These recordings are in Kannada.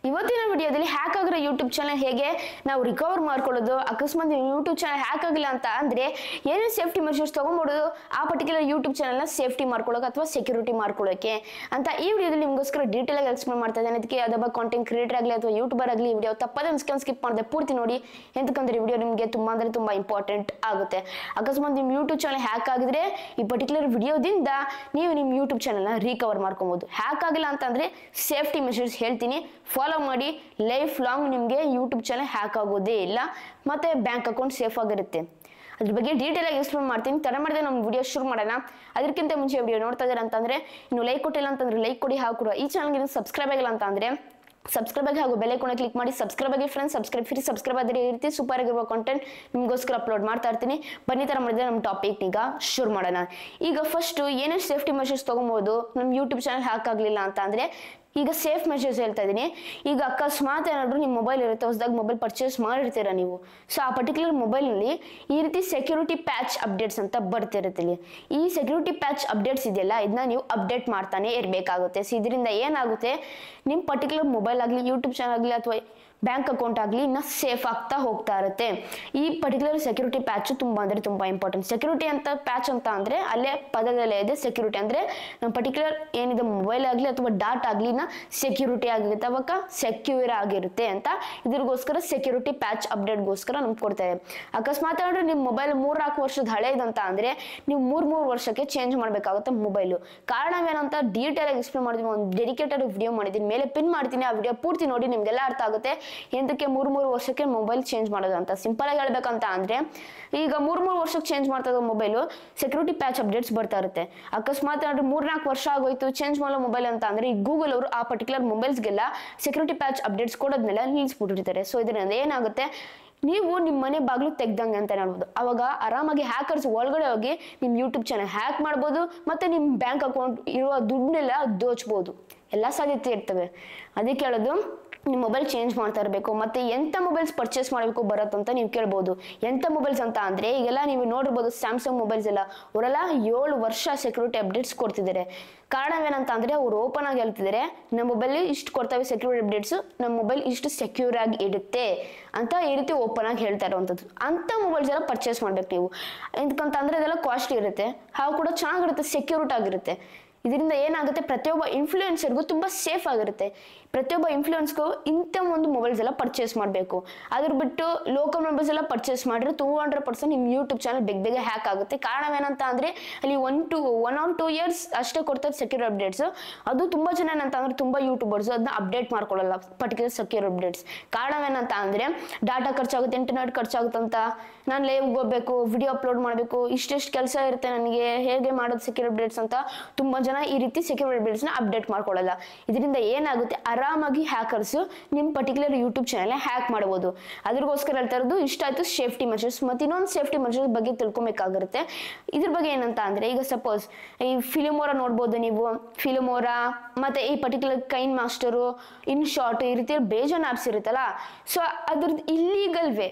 ಇವತ್ತಿನ ವಿಡಿಯೋದಲ್ಲಿ ಹ್ಯಾಕ್ ಆಗಿರೋ ಯೂಟ್ಯೂಬ್ ಚಾನಲ್ ಹೇಗೆ ನಾವು ರಿಕವರ್ ಮಾಡ್ಕೊಳ್ಳೋದು, ಅಕಸ್ಮಾತ್ ಯೂಟ್ಯೂಬ್ ಚಾನಲ್ ಹ್ಯಾಕ್ ಆಗಿಲ್ಲ ಅಂತ ಅಂದ್ರೆ ಏನೇನು ಸೇಫ್ಟಿ ಮೆಷರ್ಸ್ ತಗೊಂಡ್ಬಿಡೋದು ಆ ಪರ್ಟಿಕ್ಯುಲರ್ ಯೂಟ್ಯೂಬ್ ಚಾನಲ್ನ ಸೇಫ್ಟಿ ಮಾಡ್ಕೊಳ್ಳೋಕೆ ಅಥವಾ ಸೆಕ್ಯೂರಿಟಿ ಮಾಡ್ಕೊಳ್ಳೋಕೆ ಅಂತ ಈ ವಿಡಿಯೋದಲ್ಲಿ ನಿಮಗೋಸ್ಕರ ಡೀಟೇಲ್ ಆಗಿ ಎಕ್ಸ್ಪ್ಲೇನ್ ಮಾಡ್ತಾ ಇದ್ದೇನೆ. ಅದಕ್ಕೆ ಅದೊಬ್ಬ ಕಾಂಟೆಂಟ್ ಕ್ರಿಯೇಟರ್ ಆಗಲಿ ಅಥವಾ ಯೂಟ್ಯೂಬರ್ ಆಗಲಿ ವಿಡಿಯೋ ತಪ್ಪದೇ ಸ್ಕಿಪ್ ಮಾಡದೆ ಪೂರ್ತಿ ನೋಡಿ. ಎಂತಕ್ಕಂದ್ರೆ ವಿಡಿಯೋ ನಿಮಗೆ ತುಂಬಾ ಅಂದ್ರೆ ತುಂಬಾ ಇಂಪಾರ್ಟೆಂಟ್ ಆಗುತ್ತೆ. ಅಕಸ್ಮಾತ್ ನಿಮ್ಮ ಯೂಟ್ಯೂಬ್ ಚಾನಲ್ ಹ್ಯಾಕ್ ಆಗಿದ್ರೆ ಈ ಪರ್ಟಿಕ್ಯುಲರ್ ವಿಡಿಯೋದಿಂದ ನೀವು ನಿಮ್ಮ ಯೂಟ್ಯೂಬ್ ಚಾನಲ್ನ ರಿಕವರ್ ಮಾಡ್ಕೊಬಹುದು. ಹ್ಯಾಕ್ ಆಗಿಲ್ಲ ಅಂತಂದ್ರೆ ಸೇಫ್ಟಿ ಮೆಷರ್ಸ್ ಹೇಳ್ತೀನಿ, ಫಾಲೋ ಮಾಡಿ. ಲೈಫ್ ಲಾಂಗ್ ನಿಮಗೆ ಯೂಟ್ಯೂಬ್ ಚಾನಲ್ ಹ್ಯಾಕ್ ಆಗೋದೇ ಇಲ್ಲ, ಮತ್ತೆ ಬ್ಯಾಂಕ್ ಅಕೌಂಟ್ ಸೇಫ್ ಆಗಿರುತ್ತೆ. ಅದ್ರ ಬಗ್ಗೆ ಡೀಟೇಲ್ ಆಗಿ ಎಕ್ಸ್ಪ್ಲೇನ್ ಮಾಡ್ತೀನಿ. ತಡ ಮಾಡಿದ್ರೆ ನಮ್ಮ ವಿಡಿಯೋ ಶುರು ಮಾಡೋಣ. ಅದಕ್ಕಿಂತ ಮುಂಚೆ ವಿಡಿಯೋ ನೋಡ್ತಾ ಇದ್ದಾರೆ ಅಂತಂದ್ರೆ ಇನ್ನು ಲೈಕ್ ಕೊಟ್ಟಿಲ್ಲ ಅಂತಂದ್ರೆ ಲೈಕ್ ಕೊಡಿ, ಹಾಕುವ ಈ ಚಾನಲ್ಗೆ ಸಬ್ಸ್ಕ್ರೈಬ್ ಆಗಿಲ್ಲ ಅಂತಂದ್ರೆ ಸಬ್ಸ್ಕ್ರೈಬ್ ಆಗಿ ಹಾಗೂ ಬೆಲ್ ಐಕಾನ್ ಕ್ಲಿಕ್ ಮಾಡಿ. ಸಬ್ಸ್ಕ್ರೈಬ್ ಆಗಿ ಫ್ರೆಂಡ್ಸ್, ಸಬ್ಸ್ಕ್ರೈಬ್ ಫ್ರೀ. ಸಬ್ಸ್ಕ್ರೈಬ್ ಆದ್ರೆ ಈ ರೀತಿ ಸೂಪರ್ ಆಗಿರುವ ಕಾಂಟೆಂಟ್ ನಿಮಗೋಸ್ಕರ ಅಪ್ಲೋಡ್ ಮಾಡ್ತಾ ಇರ್ತೀನಿ. ಬನ್ನಿ ತರ ಮಾಡಿದ್ರೆ ನಮ್ಮ ಟಾಪಿಕ್ ಈಗ ಶುರು ಮಾಡೋಣ. ಈಗ ಫಸ್ಟ್ ಏನೇನು ಸೇಫ್ಟಿ ಮೆಷರ್ಸ್ ತಗೊಬಹುದು ನಮ್ಮ ಯೂಟ್ಯೂಬ್ ಚಾನಲ್ ಹ್ಯಾಕ್ ಆಗಲಿಲ್ಲ ಅಂತ ಅಂದ್ರೆ ಈಗ ಸೇಫ್ ಮೆಷರ್ಸ್ ಹೇಳ್ತಾ ಇದ್ದೀನಿ. ಈಗ ಅಕಸ್ಮಾತ್ ಏನಾದ್ರು ನಿಮ್ಮ ಮೊಬೈಲ್ ಇರುತ್ತೆ, ಹೊಸದಾಗಿ ಮೊಬೈಲ್ ಪರ್ಚೇಸ್ ಮಾಡಿರ್ತೀರಾ ನೀವು. ಸೊ ಆ ಪರ್ಟಿಕ್ಯುಲರ್ ಮೊಬೈಲ್ನಲ್ಲಿ ಈ ರೀತಿ ಸೆಕ್ಯೂರಿಟಿ ಪ್ಯಾಚ್ ಅಪ್ಡೇಟ್ಸ್ ಅಂತ ಬರ್ತಿರುತ್ತೆ. ಇಲ್ಲಿ ಈ ಸೆಕ್ಯೂರಿಟಿ ಪ್ಯಾಚ್ ಅಪ್ಡೇಟ್ಸ್ ಇದೆಯಲ್ಲ, ಇದನ್ನ ನೀವು ಅಪ್ಡೇಟ್ ಮಾಡ್ತಾನೆ ಇರಬೇಕಾಗುತ್ತೆ. ಸೊ ಇದರಿಂದ ಏನಾಗುತ್ತೆ, ನಿಮ್ಮ ಪರ್ಟಿಕ್ಯುಲರ್ ಮೊಬೈಲ್ ಆಗಲಿ, ಯೂಟ್ಯೂಬ್ ಚಾನಲ್ ಆಗಲಿ ಅಥವಾ ಬ್ಯಾಂಕ್ ಅಕೌಂಟ್ ಆಗಲಿ ಇನ್ನ ಸೇಫ್ ಆಗ್ತಾ ಹೋಗ್ತಾ ಇರುತ್ತೆ. ಈ ಪರ್ಟಿಕ್ಯುಲರ್ ಸೆಕ್ಯೂರಿಟಿ ಪ್ಯಾಚ್ ತುಂಬಾ ಅಂದ್ರೆ ತುಂಬಾ ಇಂಪಾರ್ಟೆಂಟ್. ಸೆಕ್ಯೂರಿಟಿ ಅಂತ ಪ್ಯಾಚ್ ಅಂತ ಅಂದ್ರೆ ಅಲ್ಲೇ ಪದದಲ್ಲೇ ಇದೆ ಸೆಕ್ಯೂರಿಟಿ ಅಂದ್ರೆ ನಮ್ಮ ಪರ್ಟಿಕ್ಯುಲರ್ ಏನಿದೆ ಮೊಬೈಲ್ ಆಗಲಿ ಅಥವಾ ಡಾಟಾ ಆಗಲಿ ಸೆಕ್ಯೂರಿಟಿ ಆಗಿರುತ್ತೆ, ಅವಾಗ ಸೆಕ್ಯೂರ್ ಆಗಿರುತ್ತೆ ಅಂತ. ಇದ್ರಿಗೋಸ್ಕರ ಸೆಕ್ಯೂರಿಟಿ ಪ್ಯಾಚ್ ಅಪ್ಡೇಟ್ಗೋಸ್ಕರ ನಮ್ಗೆ ಕೊಡ್ತಾರೆ. ಅಕಸ್ಮಾತ್ ಅಂದ್ರೆ ನಿಮ್ಮ ಮೊಬೈಲ್ 3-4 ವರ್ಷದ ಹಳೇದಂತ ಅಂದ್ರೆ ನೀವು 3 ವರ್ಷಕ್ಕೆ ಚೇಂಜ್ ಮಾಡಬೇಕಾಗುತ್ತೆ ಮೊಬೈಲು. ಕಾರಣವೇನಂತ ಡೀಟೇಲ್ ಆಗಿ ಎಕ್ಸ್ಪ್ಲೇನ್ ಮಾಡಿದೀನಿ, ಒಂದು ಡೆಡಿಕೇಟೆಡ್ ವಿಡಿಯೋ ಮಾಡಿದ್ದೀನಿ, ಮೇಲೆ ಪಿನ್ ಮಾಡ್ತೀನಿ. ಆ ವಿಡಿಯೋ ಪೂರ್ತಿ ನೋಡಿ, ನಿಮ್ಗೆಲ್ಲ ಅರ್ಥ ಆಗುತ್ತೆ ಎಂತಕ್ಕೆ 3 ವರ್ಷಕ್ಕೆ ಮೊಬೈಲ್ ಚೇಂಜ್ ಮಾಡೋದು ಅಂತ. ಸಿಂಪಲ್ ಆಗಿ ಹೇಳ್ಬೇಕಂತ ಅಂದ್ರೆ ಈಗ 3 ವರ್ಷಕ್ಕೆ ಚೇಂಜ್ ಮಾಡ್ತಾ ಇರೋ ಮೊಬೈಲು ಸೆಕ್ಯೂರಿಟಿ ಪ್ಯಾಚ್ ಅಪ್ಡೇಟ್ಸ್ ಬರ್ತಾ ಇರುತ್ತೆ. ಅಕಸ್ಮಾತ್ ಅಂದ್ರೆ 3-4 ವರ್ಷ ಆಗೋಯ್ತು ಚೇಂಜ್ ಮಾಡೋ ಮೊಬೈಲ್ ಅಂತ ಅಂದ್ರೆ ಈ ಗೂಗಲ್ ಅವರು ಆ ಪರ್ಟಿಕ್ಯುಲರ್ ಮೊಬೈಲ್ಸ್ಗೆಲ್ಲ ಸೆಕ್ಯೂರಿಟಿ ಪ್ಯಾಚ್ ಅಪ್ಡೇಟ್ಸ್ ಕೊಡೋದ್ಮೇಲೆ ನಿಲ್ಸ್ಬಿಟ್ಟಿರ್ತಾರೆ. ಸೊ ಇದರಿಂದ ಏನಾಗುತ್ತೆ, ನೀವು ನಿಮ್ಮ ಮನೆ ಬಾಗಿಲು ತೆಗ್ದಂಗೆ ಅಂತ ಹೇಳ್ಬೋದು. ಅವಾಗ ಆರಾಮಾಗಿ ಹ್ಯಾಕರ್ಸ್ ಒಳಗಡೆ ಹೋಗಿ ನಿಮ್ಮ ಯೂಟ್ಯೂಬ್ ಚಾನಲ್ ಹ್ಯಾಕ್ ಮಾಡ್ಬೋದು, ಮತ್ತೆ ನಿಮ್ಮ ಬ್ಯಾಂಕ್ ಅಕೌಂಟ್ ಇರುವ ದುಡ್ಡನ್ನೆಲ್ಲ ದೋಚ್ಬೋದು. ಎಲ್ಲ ಸಾಧ್ಯತೆ ಇರ್ತವೆ. ಅದಕ್ಕೆ ಹೇಳೋದು ನಿಮ್ಮ ಮೊಬೈಲ್ ಚೇಂಜ್ ಮಾಡ್ತಾ ಇರಬೇಕು. ಮತ್ತೆ ಎಂತ ಮೊಬೈಲ್ಸ್ ಪರ್ಚೇಸ್ ಮಾಡಬೇಕು ಬರುತ್ತಂತ ನೀವು ಕೇಳ್ಬೋದು. ಎಂತ ಮೊಬೈಲ್ಸ್ ಅಂತ ಅಂದ್ರೆ ಈಗೆಲ್ಲ ನೀವು ನೋಡಿರ್ಬೋದು, ಸ್ಯಾಮ್ಸಂಗ್ ಮೊಬೈಲ್ಸ್ ಎಲ್ಲ ಅವರೆಲ್ಲ 7 ವರ್ಷ ಸೆಕ್ಯೂರಿಟಿ ಅಪ್ಡೇಟ್ಸ್ ಕೊಡ್ತಿದ್ದಾರೆ. ಕಾರಣವೇನಂತ ಅಂದ್ರೆ ಅವ್ರು ಓಪನ್ ಆಗಿ ಹೇಳ್ತಿದ್ದಾರೆ, ನಮ್ಮ ಮೊಬೈಲ್ ಇಷ್ಟು ಕೊಡ್ತವೆ ಸೆಕ್ಯೂರಿಟಿ ಅಪ್ಡೇಟ್ಸ್, ನಮ್ಮ ಮೊಬೈಲ್ ಇಷ್ಟು ಸೆಕ್ಯೂರ್ ಆಗಿ ಇಡುತ್ತೆ ಅಂತ ಈ ರೀತಿ ಓಪನ್ ಆಗಿ ಹೇಳ್ತಾ ಇರುವಂಥದ್ದು. ಅಂತ ಮೊಬೈಲ್ಸ್ ಎಲ್ಲ ಪರ್ಚೇಸ್ ಮಾಡ್ಬೇಕು ನೀವು. ಎಂತಕ್ಕಂತ ಅಂದ್ರೆ ಇದೆಲ್ಲ ಕಾಸ್ಟ್ಲಿ ಇರುತ್ತೆ, ಹಾಗೂ ಕೂಡ ಚೆನ್ನಾಗಿರುತ್ತೆ, ಸೆಕ್ಯೂರಿಟಿ ಆಗಿರುತ್ತೆ. ಇದರಿಂದ ಏನಾಗುತ್ತೆ, ಪ್ರತಿಯೊಬ್ಬ ಇನ್ಫ್ಲೂಯೆನ್ಸರ್ಗೂ ತುಂಬಾ ಸೇಫ್ ಆಗಿರುತ್ತೆ. ಪ್ರತಿಯೊಬ್ಬ ಇನ್ಫ್ಲೂಯೆನ್ಸ್ಗೂ ಇಂಥ ಒಂದು ಮೊಬೈಲ್ಸ್ ಎಲ್ಲ ಪರ್ಚೇಸ್ ಮಾಡಬೇಕು. ಅದ್ರ ಬಿಟ್ಟು ಲೋಕಲ್ ಮೊಬೈಲ್ಸ್ ಎಲ್ಲ ಪರ್ಚೇಸ್ ಮಾಡಿದ್ರೆ 200% ನಿಮ್ಮ ಯೂಟ್ಯೂಬ್ ಚಾನಲ್ ಬೇಗ ಹ್ಯಾಕ್ ಆಗುತ್ತೆ. ಕಾರಣವೇನಂತ ಅಂದ್ರೆ ಅಲ್ಲಿ 1 or 2 years ಅಷ್ಟೇ ಕೊಡ್ತಾರೆ ಸೆಕ್ಯೂರ್ ಅಪ್ಡೇಟ್ಸ್. ಅದು ತುಂಬಾ ಜನ ಏನಂತ ಅಂದ್ರೆ ತುಂಬಾ ಯೂಟ್ಯೂಬರ್ಸ್ ಅದನ್ನ ಅಪ್ಡೇಟ್ ಮಾಡ್ಕೊಳ್ಳಲ್ಲ ಪರ್ಟಿಕ್ಯುಲರ್ ಸೆಕ್ಯೂರ್ ಅಪ್ಡೇಟ್ಸ್. ಕಾರಣವೇನಂತ ಅಂದ್ರೆ ಡಾಟಾ ಖರ್ಚಾಗುತ್ತೆ, ಇಂಟರ್ನೆಟ್ ಖರ್ಚಾಗುತ್ತೆ ಅಂತ. ನಾನು ಲೈವ್ ಹೋಗ್ಬೇಕು, ವಿಡಿಯೋ ಅಪ್ಲೋಡ್ ಮಾಡಬೇಕು, ಇಷ್ಟೆಷ್ಟು ಕೆಲಸ ಇರುತ್ತೆ ನನಗೆ, ಹೇಗೆ ಮಾಡೋದು ಸೆಕ್ಯೂರ್ ಅಪ್ಡೇಟ್ಸ್ ಅಂತ ತುಂಬಾ ಜನ ಈ ರೀತಿ ಸೆಕ್ಯೂರ್ ಅಪ್ಡೇಟ್ಸ್ ನ ಅಪ್ಡೇಟ್ ಮಾಡ್ಕೊಳ್ಳಲ್ಲ. ಇದರಿಂದ ಏನಾಗುತ್ತೆ, ಆರಾಮಾಗಿ ಹ್ಯಾಕರ್ಸ್ ನಿಮ್ಮ ಪರ್ಟಿಕ್ಯುಲರ್ ಯೂಟ್ಯೂಬ್ ಚಾನಲ್ ಹ್ಯಾಕ್ ಮಾಡಬಹುದು. ಅದ್ರಗೋಸ್ಕರ ಹೇಳ್ತಾ ಇರೋದು ಇಷ್ಟಾಯ್ತು ಸೇಫ್ಟಿ ಮೆಷರ್ಸ್. ಮತ್ತೆ ಇನ್ನೊಂದು ಸೇಫ್ಟಿ ಮೆಷರ್ಸ್ ಬಗ್ಗೆ ತಿಳ್ಕೊಬೇಕಾಗಿರುತ್ತೆ. ಇದ್ರ ಬಗ್ಗೆ ಏನಂತ ಅಂದ್ರೆ ಈಗ ಸಪೋಸ್ ಈ ಫಿಲ್ಮೋರಾ ನೋಡ್ಬೋದು ನೀವು, ಫಿಲ್ಮೋರಾ ಮತ್ತೆ ಈ ಪರ್ಟಿಕ್ಯುಲರ್ ಕೈನ್ ಮಾಸ್ಟರು, ಇನ್ ಶಾರ್ಟ್, ಈ ರೀತಿ ಬೇಜಾನ್ ಆಪ್ಸ್ ಇರುತ್ತಲ್ಲ. ಸೊ ಅದ್ರದ್ದು ಇಲ್ಲೀಗಲ್ ವೇ,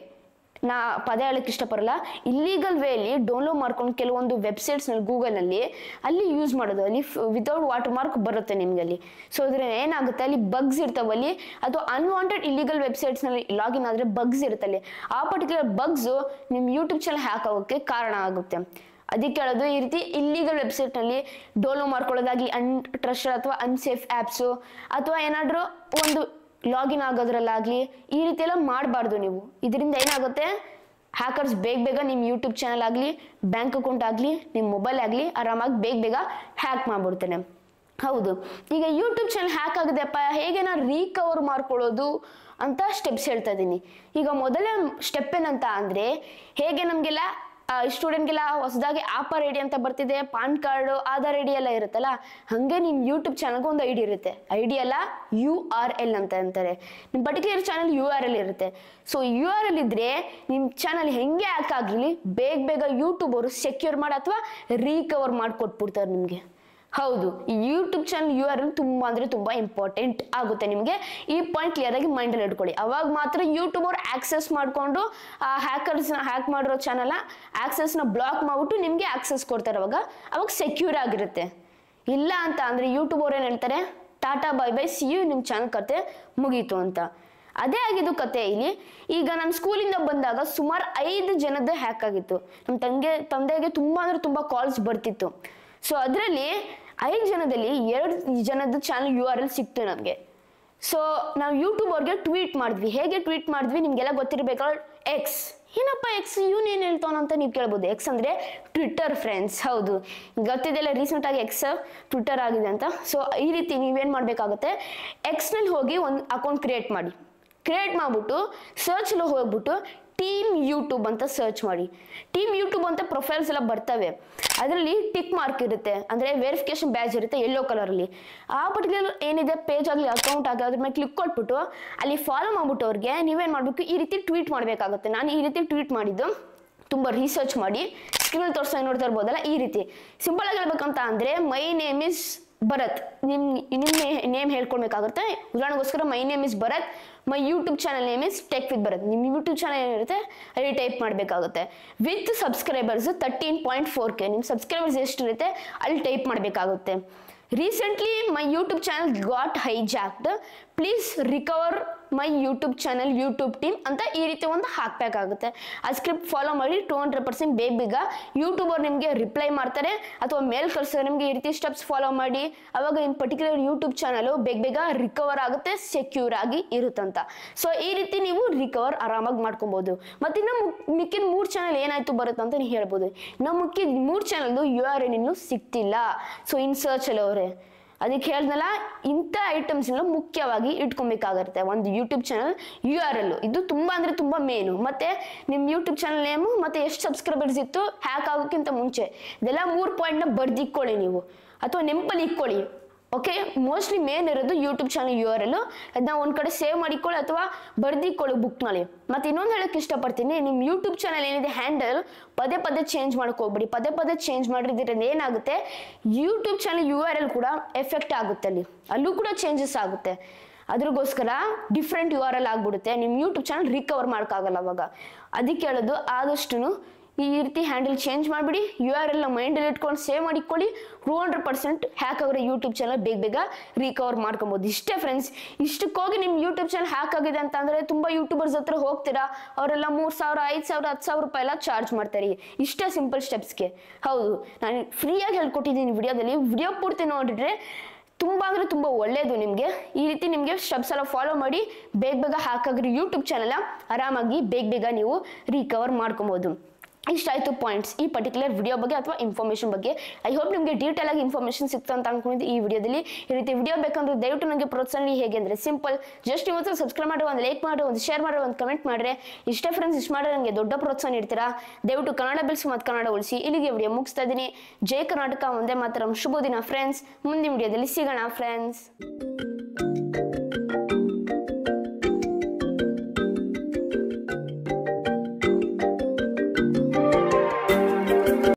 ನಾ ಪದ ಹೇಳಕ್ ಇಷ್ಟಪಡಲ್ಲ, ಇಲ್ಲೀಗಲ್ ವೇಲಿ ಡೌನ್ಲೋಡ್ ಮಾಡ್ಕೊಂಡು ಕೆಲವೊಂದು ವೆಬ್ಸೈಟ್ಸ್ ನಲ್ಲಿ ಗೂಗಲ್ ನಲ್ಲಿ ಅಲ್ಲಿ ಯೂಸ್ ಮಾಡೋದು, ಅಲ್ಲಿ ವಿತೌಟ್ ವಾಟರ್ ಮಾರ್ಕ್ ಬರುತ್ತೆ ನಿಮ್ಗೆ ಅಲ್ಲಿ. ಸೊ ಇದ್ರಿಂದ ಏನಾಗುತ್ತೆ, ಅಲ್ಲಿ ಬಗ್ಸ್ ಇರ್ತಾವಲ್ಲಿ, ಅದು ಅನ್ವಾಂಟೆಡ್ ಇಲ್ಲಿಗಲ್ ವೆಬ್ಸೈಟ್ಸ್ ನಲ್ಲಿ ಲಾಗಿನ್ ಆದ್ರೆ ಬಗ್ಸ್ ಇರುತ್ತಲ್ಲಿ. ಆ ಪರ್ಟಿಕ್ಯುಲರ್ ಬಗ್ಸ್ ನಿಮ್ ಯೂಟ್ಯೂಬ್ ಚಾನಲ್ ಹ್ಯಾಕ್ ಆಗೋಕ್ಕೆ ಕಾರಣ ಆಗುತ್ತೆ. ಅದಕ್ಕೆ ಹೇಳೋದು ಈ ರೀತಿ ಇಲ್ಲಿಗಲ್ ವೆಬ್ಸೈಟ್ ನಲ್ಲಿ ಡೌನ್ಲೋಡ್ ಮಾಡ್ಕೊಳ್ಳೋದಾಗಿ ಅನ್ಟ್ರಸ್ಟೆಡ್ ಅಥವಾ ಅನ್ಸೇಫ್ ಆಪ್ಸ್ ಅಥವಾ ಏನಾದ್ರೂ ಒಂದು ಲಾಗಿನ್ ಆಗೋದ್ರಲ್ಲಾಗ್ಲಿ ಈ ರೀತಿ ಎಲ್ಲ ಮಾಡಬಾರ್ದು ನೀವು. ಇದರಿಂದ ಏನಾಗುತ್ತೆ, ಹ್ಯಾಕರ್ಸ್ ಬೇಗ ನಿಮ್ಮ ಯೂಟ್ಯೂಬ್ ಚಾನಲ್ ಆಗಲಿ, ಬ್ಯಾಂಕ್ ಅಕೌಂಟ್ ಆಗಲಿ, ನಿಮ್ಮ ಮೊಬೈಲ್ ಆಗಲಿ ಆರಾಮಾಗಿ ಬೇಗ ಹ್ಯಾಕ್ ಮಾಡ್ಬಿಡ್ತಾನೆ. ಹೌದು, ಈಗ ಯೂಟ್ಯೂಬ್ ಚಾನಲ್ ಹ್ಯಾಕ್ ಆಗಿದೆಯಪ್ಪ, ಹೇಗೆ ನಾನು ರೀಕವರ್ ಮಾಡ್ಕೊಳ್ಳೋದು ಅಂತ ಸ್ಟೆಪ್ಸ್ ಹೇಳ್ತಾ ಇದ್ದೀನಿ. ಈಗ ಮೊದಲೇ ಸ್ಟೆಪ್ ಏನಂತ ಅಂದ್ರೆ, ಹೇಗೆ ನಮಗೆಲ್ಲ ಸ್ಟೂಡೆಂಟ್ಗೆಲ್ಲ ಹೊಸದಾಗಿ ಆಪರ್ ಐಡಿ ಅಂತ ಬರ್ತಿದೆ, ಪಾನ್ ಕಾರ್ಡ್, ಆಧಾರ್ ಐಡಿ ಎಲ್ಲ ಇರುತ್ತಲ್ಲ, ಹಂಗೆ ನಿಮ್ಮ ಯೂಟ್ಯೂಬ್ ಚಾನಲ್ಗೆ ಒಂದು ಐಡಿ ಇರುತ್ತೆ. ಐಡಿ ಅಲ್ಲ, URL ಅಂತ ಅಂತಾರೆ. ನಿಮ್ಮ ಪರ್ಟಿಕ್ಯುಲರ್ ಚಾನಲ್ URL ಇರುತ್ತೆ. ಸೊ URL ಇದ್ರೆ ನಿಮ್ಮ ಚಾನಲ್ ಹೆಂಗೆ ಹ್ಯಾಕ್ ಆಗಲಿ ಬೇಗ ಯೂಟ್ಯೂಬ್ ಅವರು ಸೆಕ್ಯೂರ್ ಮಾಡಿ ಅಥವಾ ರೀಕವರ್ ಮಾಡಿಕೊಟ್ಬಿಡ್ತಾರೆ ನಿಮಗೆ. ಹೌದು, ಈ ಯೂಟ್ಯೂಬ್ ಚಾನಲ್ URL ತುಂಬಾ ಅಂದ್ರೆ ತುಂಬಾ ಇಂಪಾರ್ಟೆಂಟ್ ಆಗುತ್ತೆ. ನಿಮಗೆ ಈ ಪಾಯಿಂಟ್ ಕ್ಲಿಯರ್ ಆಗಿ ಮೈಂಡ್ ಅಲ್ಲಿ ಇಟ್ಕೊಳ್ಳಿ. ಅವಾಗ ಮಾತ್ರ ಯೂಟ್ಯೂಬ್ ಅವ್ರು ಆಕ್ಸೆಸ್ ಮಾಡ್ಕೊಂಡು ಆ ಹ್ಯಾಕರ್ಸ್ ಹ್ಯಾಕ್ ಮಾಡಿರೋ ಚಾನಲ್ ಆಕ್ಸೆಸ್ ನ ಬ್ಲಾಕ್ ಮಾಡ್ಬಿಟ್ಟು ನಿಮ್ಗೆ ಆಕ್ಸೆಸ್ ಕೊಡ್ತಾರೆ. ಅವಾಗ ಸೆಕ್ಯೂರ್ ಆಗಿರುತ್ತೆ. ಇಲ್ಲ ಅಂತ ಅಂದ್ರೆ ಯೂಟ್ಯೂಬ್ ಅವ್ರು ಏನ್ ಹೇಳ್ತಾರೆ, tata bye bye see you, ನಿಮ್ಮ ಚಾನಲ್ ಕತೆ ಮುಗೀತು ಅಂತ. ಅದೇ ಆಗಿದ್ದು ಕತೆ ಇಲ್ಲಿ. ಈಗ ನಾನು ಸ್ಕೂಲಿಂದ ಬಂದಾಗ ಸುಮಾರು 5 ಜನದ್ದು ಹ್ಯಾಕ್ ಆಗಿತ್ತು. ನಮ್ಮ ತಂದೆಗೆ ತುಂಬಾ ಅಂದ್ರೆ ತುಂಬಾ ಕಾಲ್ಸ್ ಬರ್ತಿತ್ತು. ಸೊ ಅದರಲ್ಲಿ 5 ಜನದಲ್ಲಿ 2 ಜನದ್ದು ಚಾನಲ್ URL ಸಿಕ್ತು ನಮಗೆ. ಸೊ ನಾವು ಯೂಟ್ಯೂಬ್ ಅವ್ರಿಗೆ ಟ್ವೀಟ್ ಮಾಡಿದ್ವಿ. ಹೇಗೆ ಟ್ವೀಟ್ ಮಾಡಿದ್ವಿ ನಿಮ್ಗೆಲ್ಲ ಗೊತ್ತಿರಬೇಕಾದ್ರೆ ಎಕ್ಸ್. ಏನಪ್ಪ ಎಕ್ಸ್, ಇವನ್ ಏನ್ ಹೇಳ್ತಾನ ಅಂತ ನೀವು ಕೇಳ್ಬೋದು. ಎಕ್ಸ್ ಅಂದ್ರೆ ಟ್ವಿಟ್ಟರ್ ಫ್ರೆಂಡ್ಸ್. ಹೌದು, ಗೊತ್ತಿದೆಲ್ಲ ರೀಸೆಂಟ್ ಆಗಿ ಎಕ್ಸ್ ಟ್ವಿಟ್ಟರ್ ಆಗಿದೆ ಅಂತ. ಸೊ ಈ ರೀತಿ ನೀವೇನ್ ಮಾಡ್ಬೇಕಾಗುತ್ತೆ, ಎಕ್ಸ್ ನಲ್ಲಿ ಹೋಗಿ ಒಂದು ಅಕೌಂಟ್ ಕ್ರಿಯೇಟ್ ಮಾಡ್ಬಿಟ್ಟು ಸರ್ಚ್ ಅಲ್ಲಿ ಹೋಗ್ಬಿಟ್ಟು ಟೀಮ್ ಯೂಟ್ಯೂಬ್ ಅಂತ ಸರ್ಚ್ ಮಾಡಿ. ಟೀಮ್ ಯೂಟ್ಯೂಬ್ ಅಂತ ಪ್ರೊಫೈಲ್ಸ್ ಎಲ್ಲ ಬರ್ತವೆ. ಅದರಲ್ಲಿ ಟಿಕ್ ಮಾರ್ಕ್ ಇರುತ್ತೆ, ಅಂದ್ರೆ ವೆರಿಫಿಕೇಶನ್ ಬ್ಯಾಜ್ ಇರುತ್ತೆ ಯೆಲ್ಲೋ ಕಲರ್ ಅಲ್ಲಿ. ಆ ಪರ್ಟಿಕ್ಯುಲರ್ ಏನಿದೆ ಪೇಜ್ ಆಗಲಿ ಅಕೌಂಟ್ ಆಗಲಿ ಅದ್ರ ಮೇಲೆ ಕ್ಲಿಕ್ ಕೊಟ್ಬಿಟ್ಟು ಅಲ್ಲಿ ಫಾಲೋ ಮಾಡ್ಬಿಟ್ಟು ಅವ್ರಿಗೆ ನೀವೇನ್ ಮಾಡ್ಬೇಕು, ಈ ರೀತಿ ಟ್ವೀಟ್ ಮಾಡ್ಬೇಕಾಗುತ್ತೆ. ನಾನು ಈ ರೀತಿ ಟ್ವೀಟ್ ಮಾಡಿದ್ದು ತುಂಬಾ ರಿಸರ್ಚ್ ಮಾಡಿ ಸ್ಕ್ರೀನ್ ತೋರಿಸ್ತಾ ನೋಡ್ತಾ ಇರ್ಬೋದಲ್ಲ. ಈ ರೀತಿ ಸಿಂಪಲ್ ಆಗಿ ಹೇಳ್ಬೇಕಂತ ಅಂದ್ರೆ ಮೈ ನೇಮ್ ಇಸ್ ಭರತ್. ನಿಮ್ಮ ನೇಮ್ ಹೇಳ್ಕೊಳ್ಬೇಕಾಗುತ್ತೆ. ಉದಾಹರಣೆಗೋಸ್ಕರ my name is Bharat, my YouTube channel name is tech with Bharat. ನಿಮ್ಮ ಯೂಟ್ಯೂಬ್ ಚಾನಲ್ ಏನಿರುತ್ತೆ ಅಲ್ಲಿ ಟೈಪ್ ಮಾಡಬೇಕಾಗುತ್ತೆ. With subscribers 13.4K. ನಿಮ್ಮ ಸಬ್ಸ್ಕ್ರೈಬರ್ಸ್ ಎಷ್ಟಿರುತ್ತೆ ಅಲ್ಲಿ ಟೈಪ್ ಮಾಡಬೇಕಾಗುತ್ತೆ. Recently my YouTube channel got hijacked, please recover my YouTube channel YouTube team ಅಂತ ಈ ರೀತಿ ಒಂದು ಹಾಕಬೇಕಾಗುತ್ತೆ. ಆ ಸ್ಕ್ರಿಪ್ಟ್ ಫಾಲೋ ಮಾಡಿ 200% ಬೇಗ ಯೂಟ್ಯೂಬರ್ ನಿಮಗೆ ರಿಪ್ಲೈ ಮಾಡ್ತಾರೆ ಅಥವಾ ಮೇಲ್ ಕಳಿಸ್ತಾರೆ ನಿಮಗೆ. ಈ ರೀತಿ ಸ್ಟೆಪ್ಸ್ ಫಾಲೋ ಮಾಡಿ ಅವಾಗ ನಿಮ್ಮ ಪರ್ಟಿಕ್ಯುಲರ್ ಯೂಟ್ಯೂಬ್ ಚಾನಲ್ ಬೇಗ ರಿಕವರ್ ಆಗುತ್ತೆ, ಸೆಕ್ಯೂರ್ ಆಗಿ ಇರುತ್ತಂತ. ಸೊ ಈ ರೀತಿ ನೀವು ರಿಕವರ್ ಆರಾಮಾಗಿ ಮಾಡ್ಕೊಬಹುದು. ಮತ್ತೆ ಇನ್ನು ಮಿಕ್ಕಿದ 3 ಚಾನಲ್ ಏನಾಯ್ತು ಬರುತ್ತೆ ಅಂತ ನೀವು ಹೇಳ್ಬೋದು. ನಮ್ಮ ಮಿಕ್ಕಿದ 3 ಚಾನಲ್ದು URL ಇನ್ನೂ ಸಿಕ್ತಿಲ್ಲ. ಸೊ ಇನ್ ಸರ್ಚ್ ಅಲ್ಲಿ ಅವರೇ ಅದಕ್ಕೆ ಹೇಳ್ದಲ್ಲ, ಇಂಥ ಐಟಮ್ಸ್ ಎಲ್ಲ ಮುಖ್ಯವಾಗಿ ಇಟ್ಕೊಬೇಕಾಗುತ್ತೆ ಒಂದು ಯೂಟ್ಯೂಬ್ ಚಾನಲ್ URL. ಇದು ತುಂಬಾ ಅಂದ್ರೆ ತುಂಬಾ ಮೇನು. ಮತ್ತೆ ನಿಮ್ ಯೂಟ್ಯೂಬ್ ಚಾನಲ್ ನೇಮು ಮತ್ತೆ ಎಷ್ಟು ಸಬ್ಸ್ಕ್ರೈಬರ್ಸ್ ಇತ್ತು ಹ್ಯಾಕ್ ಆಗೋಕ್ಕಿಂತ ಮುಂಚೆ ಇದೆಲ್ಲ 3 ಪಾಯಿಂಟ್ನ ಬರ್ದಿಕ್ಕೊಳ್ಳಿ ನೀವು, ಅಥವಾ ನೆಂಪಲ್ಲಿ ಇಕ್ಕೊಳ್ಳಿ. ಓಕೆ, ಮೋಸ್ಟ್ಲಿ ಮೇನ್ ಇರೋದು ಯೂಟ್ಯೂಬ್ ಚಾನಲ್ URL. ಅದನ್ನ ಒಂದ್ ಕಡೆ ಸೇವ್ ಮಾಡಿಕೊಳ್ಳಿ ಅಥವಾ ಬರ್ದಿಕೊಳ್ಳಿ ಬುಕ್ನಲ್ಲಿ. ಮತ್ತೆ ಇನ್ನೊಂದು ಹೇಳಕ್ ಇಷ್ಟಪಡ್ತೀನಿ, ನಿಮ್ ಯೂಟ್ಯೂಬ್ ಚಾನಲ್ ಏನಿದೆ ಹ್ಯಾಂಡಲ್ ಪದೇ ಚೇಂಜ್ ಮಾಡ್ಕೋಗ್ಬಿಡಿ. ಪದೇ ಚೇಂಜ್ ಮಾಡಿದ್ರಿಂದ ಏನಾಗುತ್ತೆ, ಯೂಟ್ಯೂಬ್ ಚಾನಲ್ URL ಕೂಡ ಎಫೆಕ್ಟ್ ಆಗುತ್ತೆ, ಅಲ್ಲೂ ಕೂಡ ಚೇಂಜಸ್ ಆಗುತ್ತೆ. ಅದ್ರಗೋಸ್ಕರ ಡಿಫ್ರೆಂಟ್ URL ಆಗ್ಬಿಡುತ್ತೆ, ನಿಮ್ ಯೂಟ್ಯೂಬ್ ಚಾನಲ್ ರಿಕವರ್ ಮಾಡೋಕ್ಕಾಗಲ್ಲ ಅವಾಗ. ಅದಕ್ಕೆ ಹೇಳೋದು ಆದಷ್ಟು ಈ ರೀತಿ ಹ್ಯಾಂಡಲ್ ಚೇಂಜ್ ಮಾಡಿಬಿಡಿ. URL ಮೈಂಡಲ್ಲಿ ಇಟ್ಕೊಂಡು ಸೇವ್ ಮಾಡಿಕೊಳ್ಳಿ. 200% ಹ್ಯಾಕ್ ಆಗಿರೋ ಯೂಟ್ಯೂಬ್ ಚಾನಲ್ ಬೇಗ ರಿಕವರ್ ಮಾಡ್ಕೊಬೋದು. ಇಷ್ಟೇ ಫ್ರೆಂಡ್ಸ್. ಇಷ್ಟಕ್ಕೋಗಿ ನಿಮ್ಮ ಯೂಟ್ಯೂಬ್ ಚಾನಲ್ ಹ್ಯಾಕ್ ಆಗಿದೆ ಅಂತ ಅಂದ್ರೆ ತುಂಬಾ ಯೂಟ್ಯೂಬರ್ಸ್ ಹತ್ರ ಹೋಗ್ತೀರಾ, ಅವರೆಲ್ಲ 3,000, 5,000, 10,000 ರೂಪಾಯಿ ಎಲ್ಲ ಚಾರ್ಜ್ ಮಾಡ್ತಾರೆ. ಇಷ್ಟೇ ಸಿಂಪಲ್ ಸ್ಟೆಪ್ಸ್ಗೆ. ಹೌದು, ನಾನು ಫ್ರೀಯಾಗಿ ಹೇಳ್ಕೊಟ್ಟಿದ್ದೀನಿ ವಿಡಿಯೋದಲ್ಲಿ. ವಿಡಿಯೋ ಪೂರ್ತಿ ನೋಡಿದ್ರೆ ತುಂಬಾ ಅಂದ್ರೆ ತುಂಬಾ ಒಳ್ಳೇದು ನಿಮ್ಗೆ. ಈ ರೀತಿ ನಿಮ್ಗೆ ಸ್ಟೆಪ್ಸ್ ಎಲ್ಲ ಫಾಲೋ ಮಾಡಿ ಬೇಗ ಹ್ಯಾಕ್ ಆಗಿರೋ ಯೂಟ್ಯೂಬ್ ಚಾನಲ್ ಆರಾಮಾಗಿ ಬೇಗ ನೀವು ರಿಕವರ್ ಮಾಡ್ಕೊಬೋದು. ಇಷ್ಟಾಯ್ತು ಪಾಯಿಂಟ್ಸ್ ಈ ಪರ್ಟಿಕ್ಯುಲರ್ ವಿಡಿಯೋ ಬಗ್ಗೆ ಅಥವಾ ಇನ್ಫಾರ್ಮೇಶನ್ ಬಗ್ಗೆ. ಐ ಹೋಪ್ ನಿಮಗೆ ಡೀಟೇಲ್ ಆಗಿ ಇನ್ಫಾರ್ಮೇಶನ್ ಸಿಕ್ತು ಅಂತ ಅನ್ಕೊಂಡಿದ್ದು ಈ ವಿಡಿಯೋದಲ್ಲಿ. ಈ ರೀತಿ ವಿಡಿಯೋ ಬೇಕಂದ್ರೆ ದಯವಿಟ್ಟು ನನಗೆ ಪ್ರೋತ್ಸಾಹ. ಹೇಗೆ ಅಂದ್ರೆ ಸಿಂಪಲ್, ಜಸ್ಟ್ ಇವತ್ತು ಸಬ್ಸ್ಕ್ರೈಬ್ ಮಾಡಿ, ಒಂದು ಲೈಕ್ ಮಾಡಿ, ಒಂದು ಶೇರ್ ಮಾಡಿ, ಒಂದು ಕಮೆಂಟ್ ಮಾಡ್ರೆ ಇಷ್ಟೇ ಫ್ರೆಂಡ್ಸ್. ಇಷ್ಟು ಮಾಡಿದ್ರೆ ನನಗೆ ದೊಡ್ಡ ಪ್ರೋತ್ಸಾಹ ನೀಡ್ತೀರಾ. ದಯವಿಟ್ಟು ಕನ್ನಡ ಬೆಳೆಸಿ ಮತ್ತು ಕನ್ನಡ ಉಳಿಸಿ. ಇಲ್ಲಿಗೆ ವಿಡಿಯೋ ಮುಗಿಸ್ತಾ ಇದ್ದೀನಿ. ಜೈ ಕರ್ನಾಟಕ, ಒಂದೇ ಮಾತರಂ. ಶುಭ ದಿನ ಫ್ರೆಂಡ್ಸ್. ಮುಂದಿನ ವಿಡಿಯೋದಲ್ಲಿ ಸಿಗೋಣ ಫ್ರೆಂಡ್ಸ್.